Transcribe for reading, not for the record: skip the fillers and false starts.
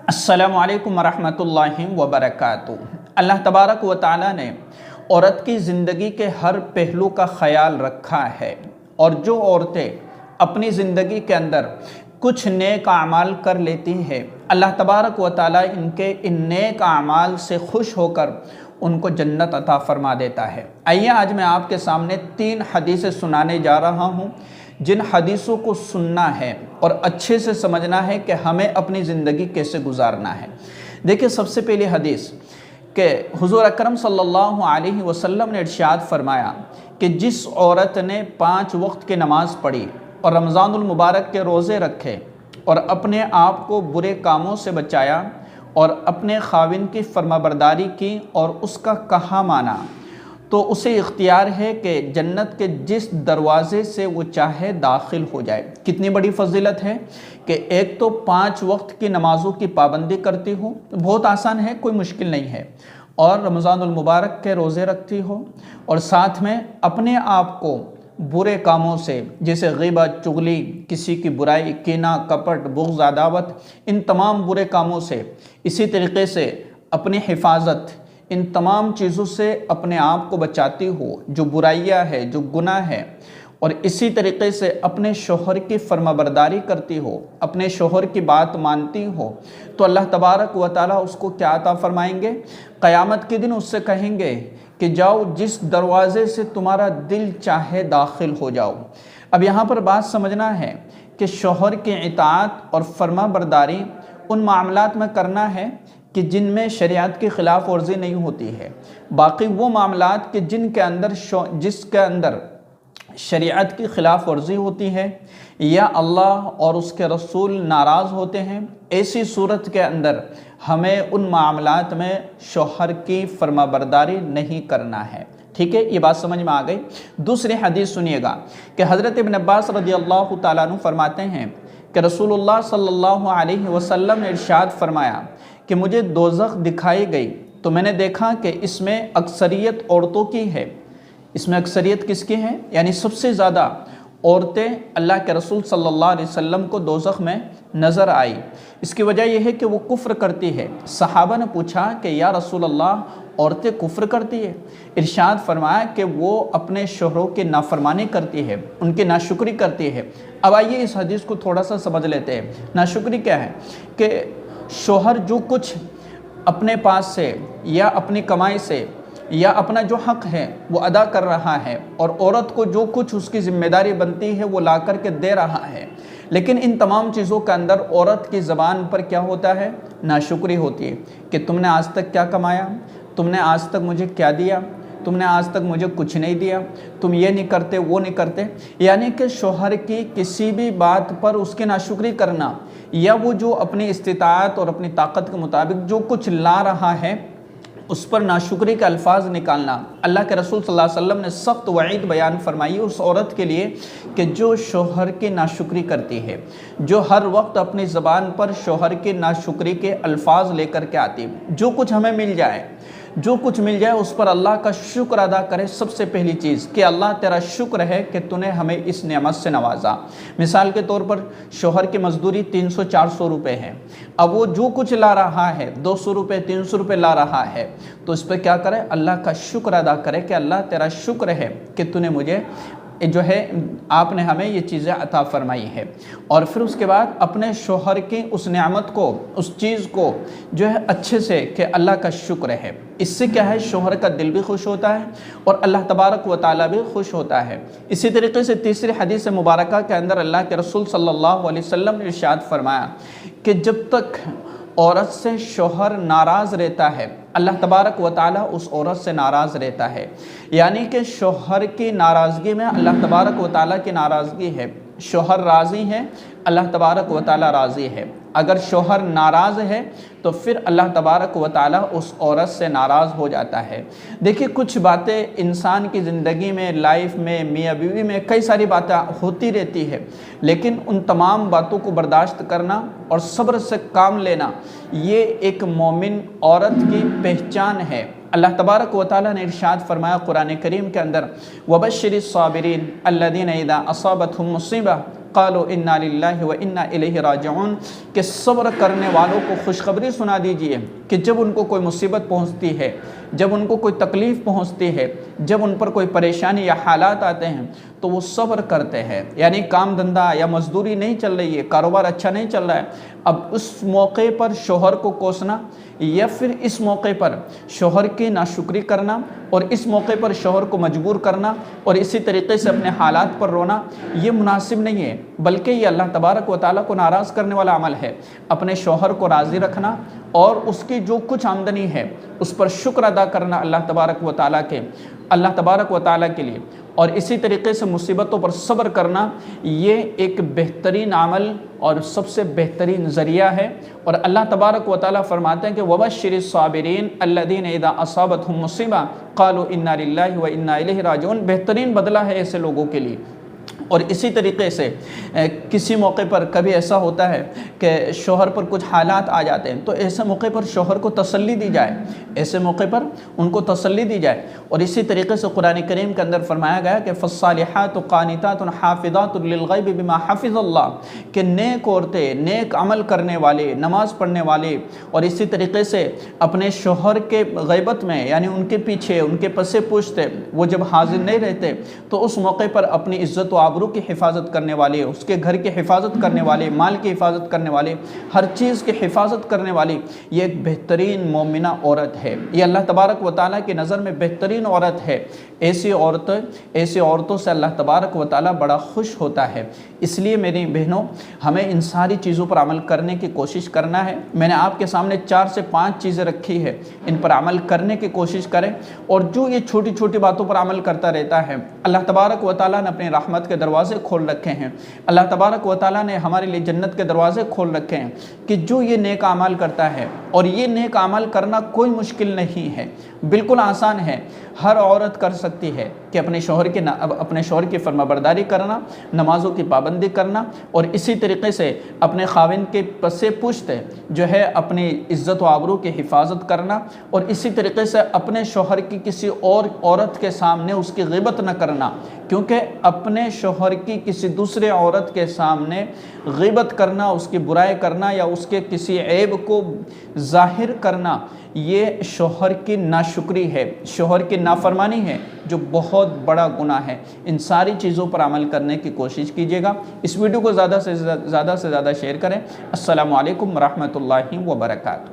अस्सलामु अलैकुम वरहमतुल्लाहि वबरकातुहू। अल्लाह तबारक व तआला ने औरत की ज़िंदगी के हर पहलू का ख्याल रखा है, और जो औरतें अपनी ज़िंदगी के अंदर कुछ नेक अमाल कर लेती हैं, अल्लाह तबारक व तआला इनके इन नेक अमाल से खुश होकर उनको जन्नत अता फ़रमा देता है। आइए आज मैं आपके सामने 3 हदीसें सुनाने जा रहा हूँ, जिन हदीसों को सुनना है और अच्छे से समझना है कि हमें अपनी ज़िंदगी कैसे गुजारना है। देखिए, सबसे पहली हदीस कि हुज़ूर अकरम सल्लल्लाहु अलैहि वसल्लम ने इरशाद फरमाया कि जिस औरत ने 5 वक्त की नमाज़ पढ़ी और रमज़ानुल मुबारक के रोज़े रखे और अपने आप को बुरे कामों से बचाया और अपने खाविन की फरमाबरदारी की और उसका कहा माना, तो उसे इख्तियार है कि जन्नत के जिस दरवाज़े से वो चाहे दाखिल हो जाए। कितनी बड़ी फजीलत है कि एक तो 5 वक्त की नमाज़ों की पाबंदी करती हो, बहुत आसान है, कोई मुश्किल नहीं है, और रमज़ानुल मुबारक के रोज़े रखती हो, और साथ में अपने आप को बुरे कामों से जैसे ग़ीबत, चुगली, किसी की बुराई, कीना, कपट, बुग़्ज़, अदावत, इन तमाम बुरे कामों से, इसी तरीक़े से अपनी हिफाजत, इन तमाम चीज़ों से अपने आप को बचाती हो, जो बुराइयां है, जो गुनाह है, और इसी तरीक़े से अपने शोहर की फरमाबरदारी करती हो, अपने शोहर की बात मानती हो, तो अल्लाह तबारक व तआला उसको क्या अता फ़रमाएंगे? क़यामत के दिन उससे कहेंगे कि जाओ, जिस दरवाज़े से तुम्हारा दिल चाहे दाखिल हो जाओ। अब यहाँ पर बात समझना है कि शोहर की इताअत और फरमाबरदारी उन मामलात में करना है कि जिनमें शरीयत की ख़िलाफ़ वर्जी नहीं होती है। बाकी वो मामलात कि जिसके अंदर शरीयत की ख़िलाफ़ वर्जी होती है या अल्लाह और उसके रसूल नाराज़ होते हैं, ऐसी सूरत के अंदर हमें उन मामलात में शौहर की फरमाबरदारी नहीं करना है। ठीक है, ये बात समझ में आ गई। दूसरी हदीस सुनिएगा कि हज़रत इब्न अब्बास रज़ियल्लाहु तआला अन्हु फरमाते हैं कि रसूलुल्लाह सल्लल्लाहु अलैहि वसल्लम ने इरशाद फरमाया कि मुझे दोज़ख दिखाई गई तो मैंने देखा कि इसमें अक्सरियत औरतों की है। इसमें अक्सरियत किसकी है? यानी सबसे ज़्यादा औरतें अल्लाह के रसूल सल्लल्लाहु अलैहि वसल्लम को दोज़ख में नज़र आई। इसकी वजह यह है कि वो कुफ्र करती है। सहाबा ने पूछा कि या रसूल अल्लाह, औरतें कुफ्र करती है? इरशाद फरमाया कि वो अपने शोहरों की नाफरमानी करती है, उनकी नाशुक्री करती है। अब आइए इस हदीस को थोड़ा सा समझ लेते हैं। नाशुक्री क्या है? कि शोहर जो कुछ अपने पास से या अपनी कमाई से या अपना जो हक़ है वो अदा कर रहा है, और औरत को जो कुछ उसकी ज़िम्मेदारी बनती है वो ला कर के दे रहा है, लेकिन इन तमाम चीज़ों के अंदर औरत की ज़बान पर क्या होता है? नाशुक्री होती है कि तुमने आज तक क्या कमाया, तुमने आज तक मुझे क्या दिया, तुमने आज तक मुझे कुछ नहीं दिया, तुम ये नहीं करते, वो नहीं करते। यानी कि शोहर की किसी भी बात पर उसकी नाशुक्री करना, या वो जो अपनी इस्तिताअत और अपनी ताकत के मुताबिक जो कुछ ला रहा है उस पर नाशुक्री के अल्फाज निकालना। अल्लाह के रसूल सल्लल्लाहु अलैहि वसल्लम ने सख्त वईद बयान फरमाई उस औरत के लिए कि जो शोहर की नाशुक्री करती है, जो हर वक्त अपनी ज़बान पर शोहर की नाशुक्री के अल्फाज लेकर के आती है। जो कुछ हमें मिल जाए, जो कुछ मिल जाए उस पर अल्लाह का शुक्र अदा करे। सबसे पहली चीज़ कि अल्लाह तेरा शुक्र है कि तूने हमें इस नेमत से नवाजा। मिसाल के तौर पर शोहर की मजदूरी 300-400 रुपये है, अब वो जो कुछ ला रहा है 200 रुपये 300 रुपये ला रहा है, तो इस पर क्या करे? अल्लाह का शुक्र अदा करे कि अल्लाह तेरा शुक्र है कि तूने मुझे जो है, आपने हमें ये चीज़ें अता फरमाई है। और फिर उसके बाद अपने शोहर की उस नेमत को, उस चीज़ को जो है अच्छे से कि अल्लाह का शुक्र है। इससे क्या है? शोहर का दिल भी खुश होता है और अल्लाह तबारक व तआला भी खुश होता है। इसी तरीके से तीसरी हदीस मुबारका के अंदर अल्लाह के रसूल सल्लल्लाहु अलैहि वसल्लम ने इरशाद फरमाया कि जब तक औरत से शोहर नाराज़ रहता है, अल्लाह तबारक व तआला उस औरत से नाराज़ रहता है। यानी कि शोहर की नाराज़गी में अल्लाह तबारक व तआला की नाराज़गी है। शोहर राज़ी है, अल्लाह तबारक व तआला राज़ी है। अगर शोहर नाराज़ है तो फिर अल्लाह तबारक व तआला उस औरत से नाराज़ हो जाता है। देखिए, कुछ बातें इंसान की ज़िंदगी में, लाइफ में, मियाँ बीवी में कई सारी बातें होती रहती है, लेकिन उन तमाम बातों को बर्दाश्त करना और सब्र से काम लेना, ये एक मोमिन औरत की पहचान है। अल्लाह तबारक व तआला ने इरशाद फरमाया कुरान करीम के अंदर, वबश्शिरिस साबिरीन अल्लज़ीना इज़ा असाबतहुम मुसीबा क़ालू इन्ना लिल्लाहि व इन्ना इलैहि राजिऊन, कि सब्र करने वालों को खुशखबरी सुना दीजिए कि जब उनको कोई मुसीबत पहुँचती है, जब उनको कोई तकलीफ़ पहुँचती है, जब उन पर कोई परेशानी या हालात आते हैं तो वो सब्र करते हैं। यानी काम धंधा या मजदूरी नहीं चल रही है, कारोबार अच्छा नहीं चल रहा है, अब उस मौके पर शोहर को कोसना या फिर इस मौके पर शोहर की नाशुक्री करना और इस मौके पर शोहर को मजबूर करना और इसी तरीके से अपने हालात पर रोना, ये मुनासिब नहीं है, बल्कि ये अल्लाह तबारक व तआला को नाराज़ करने वाला अमल है। अपने शोहर को राज़ी रखना और उसकी जो कुछ आमदनी है उस पर शुक्र अदा करना अल्लाह तबारक व तआला के लिए, और इसी तरीके से मुसीबतों पर सब्र करना, ये एक बेहतरीन अमल और सबसे बेहतरीन ज़रिया है। और अल्लाह तबारक व तआला फरमाते हैं कि वबश्शिरिस साबिरीन अल्लज़ीना इज़ा असाबतहुम मुसीबा क़ालू इन्ना लिल्लाहि व इन्ना इलैहि राजिऊन, बेहतरीन बदला है ऐसे लोगों के लिए। और इसी तरीके से किसी मौके पर कभी ऐसा होता है कि शोहर पर कुछ हालात आ जाते हैं, तो ऐसे मौके पर शोहर को तसल्ली दी जाए, ऐसे मौके पर उनको तसल्ली दी जाए। और इसी तरीके से कुरान करीम के अंदर फरमाया गया कि फ़स्सालिहातु क़ानितातुन हाफ़िज़ातुन लिलग़ैबि बिमा हफ़िज़ल्लाह, कि नेक औरतें, नेक अमल करने वाले, नमाज़ पढ़ने वाले और इसी तरीके से अपने शोहर के ग़ैबत में, यानी उनके पीछे, उनके पसे पूछते, वो जब हाजिर नहीं रहते तो उस मौके पर अपनी इज़्ज़त व आबरू की हिफाजत करने वाले, उसके घर की हिफाजत करने वाले, माल की हिफाजत करने वाले, हर चीज़ की हिफाजत करने वाली, ये एक बेहतरीन मोमिना औरत है। ये अल्लाह तबारक व तआला की नज़र में बेहतरीन औरत है। ऐसी औरतों से अल्लाह तबारक व तआला बड़ा खुश होता है। इसलिए मेरी बहनों, हमें इन सारी चीज़ों पर अमल करने की कोशिश करना है। मैंने आपके सामने 4 से 5 चीज़ें रखी है, इन पर अमल करने की कोशिश करें। और जो ये छोटी छोटी बातों पर अमल करता रहता है, अल्लाह तबारक व तआला ने अपनी रहमत के दरवाज़े खोल रखे हैं, अल्लाह तबारक व तआला ने हमारे लिए जन्नत के दरवाज़े खोल रखे हैं कि जो ये नेक अमल करता है, और ये नेक अमल करना कोई मुश्किल नहीं है, बिल्कुल आसान है, हर औरत कर सकती है कि अपने शौहर की फरमाबरदारी करना, नमाज़ों की पाबंदी करना और इसी तरीके से अपने खाविन के पसे पुश्त जो है अपनी इज़्ज़त व आबरू की हिफाजत करना और इसी तरीके से अपने शौहर की किसी और औरत के सामने उसकी ग़िबत न करना, क्योंकि अपने शौहर की किसी दूसरे औरत के सामने ग़िबत करना, उसकी बुराई करना या उसके किसी ऐब को ज़ाहिर करना, ये शौहर की नाशुक्री है, शौहर की नाफरमानी है, जो बहुत बड़ा गुनाह है। इन सारी चीज़ों पर अमल करने की कोशिश कीजिएगा। इस वीडियो को ज़्यादा से ज़्यादा शेयर करें। अस्सलामु अलैकुम रहमतुल्लाहि व बरकातहू।